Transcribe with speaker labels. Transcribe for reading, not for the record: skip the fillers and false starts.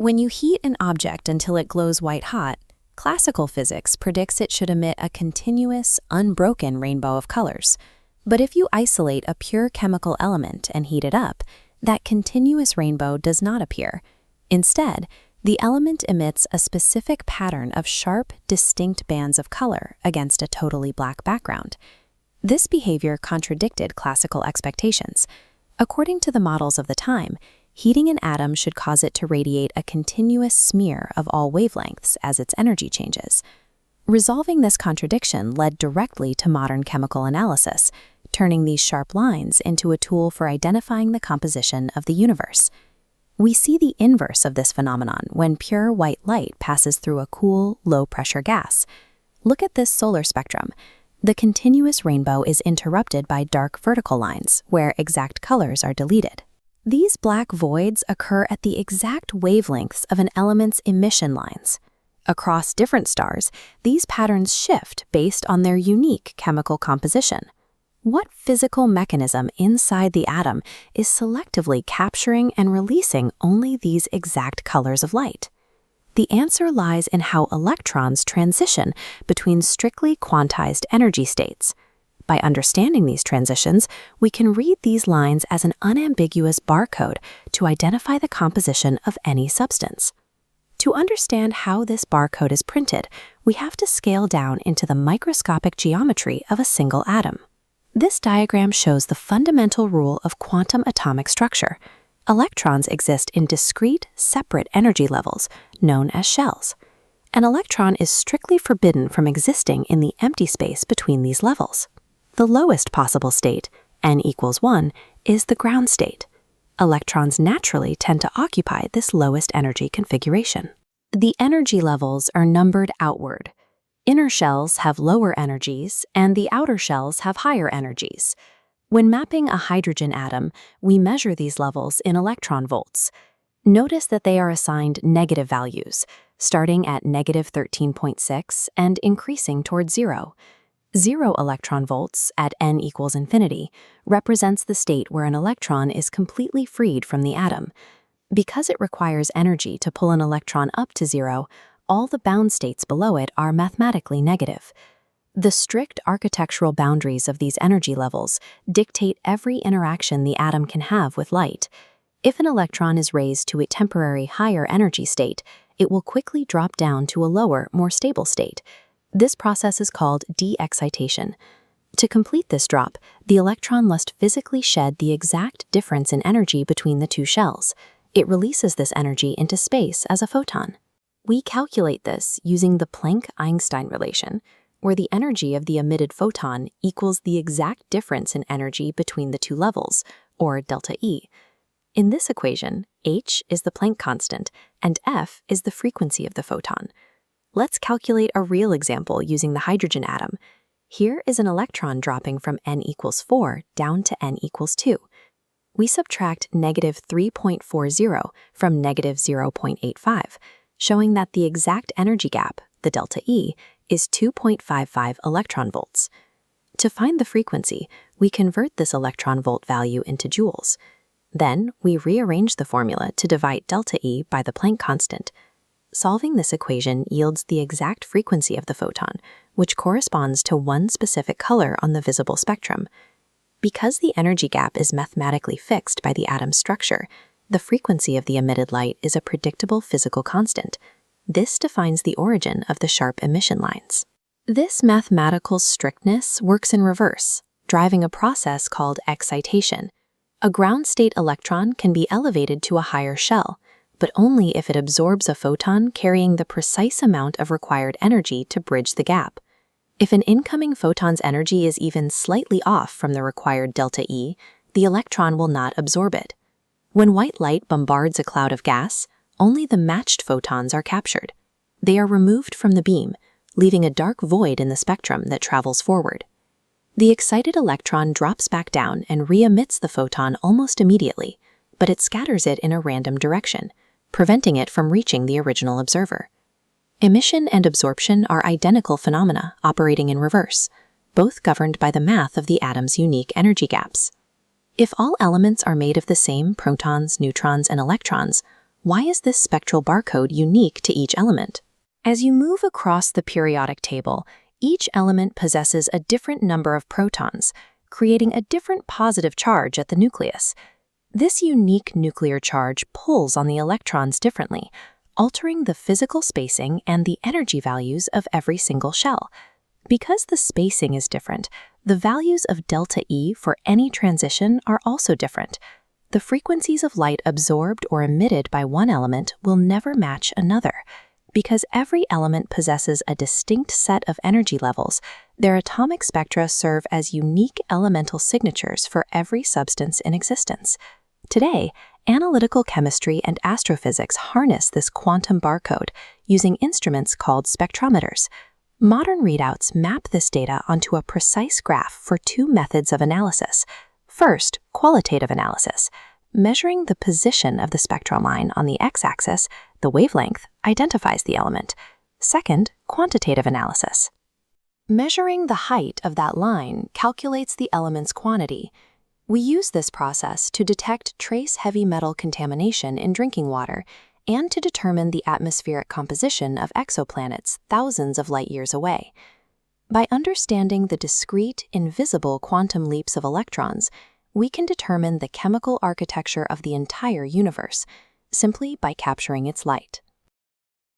Speaker 1: When you heat an object until it glows white hot, classical physics predicts it should emit a continuous, unbroken rainbow of colors. But if you isolate a pure chemical element and heat it up, that continuous rainbow does not appear. Instead, the element emits a specific pattern of sharp, distinct bands of color against a totally black background. This behavior contradicted classical expectations. According to the models of the time, heating an atom should cause it to radiate a continuous smear of all wavelengths as its energy changes. Resolving this contradiction led directly to modern chemical analysis, turning these sharp lines into a tool for identifying the composition of the universe. We see the inverse of this phenomenon when pure white light passes through a cool, low-pressure gas. Look at this solar spectrum. The continuous rainbow is interrupted by dark vertical lines, where exact colors are deleted. These black voids occur at the exact wavelengths of an element's emission lines. Across different stars, these patterns shift based on their unique chemical composition. What physical mechanism inside the atom is selectively capturing and releasing only these exact colors of light? The answer lies in how electrons transition between strictly quantized energy states. By understanding these transitions, we can read these lines as an unambiguous barcode to identify the composition of any substance. To understand how this barcode is printed, we have to scale down into the microscopic geometry of a single atom. This diagram shows the fundamental rule of quantum atomic structure. Electrons exist in discrete, separate energy levels, known as shells. An electron is strictly forbidden from existing in the empty space between these levels. The lowest possible state, n equals 1, is the ground state. Electrons naturally tend to occupy this lowest energy configuration. The energy levels are numbered outward. Inner shells have lower energies, and the outer shells have higher energies. When mapping a hydrogen atom, we measure these levels in electron volts. Notice that they are assigned negative values, starting at negative 13.6 and increasing towards 0. 0 electron volts at n equals infinity represents the state where an electron is completely freed from the atom. Because it requires energy to pull an electron up to 0, all the bound states below it are mathematically negative. The strict architectural boundaries of these energy levels dictate every interaction the atom can have with light. If an electron is raised to a temporary higher energy state, it will quickly drop down to a lower, more stable state. This process is called de-excitation. To complete this drop, the electron must physically shed the exact difference in energy between the two shells. It releases this energy into space as a photon. We calculate this using the Planck-Einstein relation, where the energy of the emitted photon equals the exact difference in energy between the two levels, or delta E. In this equation, h is the Planck constant, and f is the frequency of the photon. Let's calculate a real example using the hydrogen atom. Here is an electron dropping from n equals 4 down to n equals 2. We subtract negative 3.40 from negative 0.85, showing that the exact energy gap, the delta E, is 2.55 electron volts. To find the frequency, we convert this electron volt value into joules. Then, we rearrange the formula to divide delta E by the Planck constant. Solving this equation yields the exact frequency of the photon, which corresponds to one specific color on the visible spectrum. Because the energy gap is mathematically fixed by the atom's structure, the frequency of the emitted light is a predictable physical constant. This defines the origin of the sharp emission lines. This mathematical strictness works in reverse, driving a process called excitation. A ground state electron can be elevated to a higher shell, but only if it absorbs a photon carrying the precise amount of required energy to bridge the gap. If an incoming photon's energy is even slightly off from the required delta E, the electron will not absorb it. When white light bombards a cloud of gas, only the matched photons are captured. They are removed from the beam, leaving a dark void in the spectrum that travels forward. The excited electron drops back down and re-emits the photon almost immediately, but it scatters it in a random direction, preventing it from reaching the original observer. Emission and absorption are identical phenomena operating in reverse, both governed by the math of the atom's unique energy gaps. If all elements are made of the same protons, neutrons, and electrons, Why is this spectral barcode unique to each element? As you move across the periodic table, each element possesses a different number of protons, creating a different positive charge at the nucleus. This unique nuclear charge pulls on the electrons differently, altering the physical spacing and the energy values of every single shell. Because the spacing is different, the values of delta E for any transition are also different. The frequencies of light absorbed or emitted by one element will never match another. Because every element possesses a distinct set of energy levels, their atomic spectra serve as unique elemental signatures for every substance in existence. Today, analytical chemistry and astrophysics harness this quantum barcode using instruments called spectrometers. Modern readouts map this data onto a precise graph for two methods of analysis. First, qualitative analysis. Measuring the position of the spectral line on the x-axis, the wavelength, identifies the element. Second, quantitative analysis. Measuring the height of that line calculates the element's quantity. We use this process to detect trace heavy metal contamination in drinking water and to determine the atmospheric composition of exoplanets thousands of light-years away. By understanding the discrete, invisible quantum leaps of electrons, we can determine the chemical architecture of the entire universe, simply by capturing its light.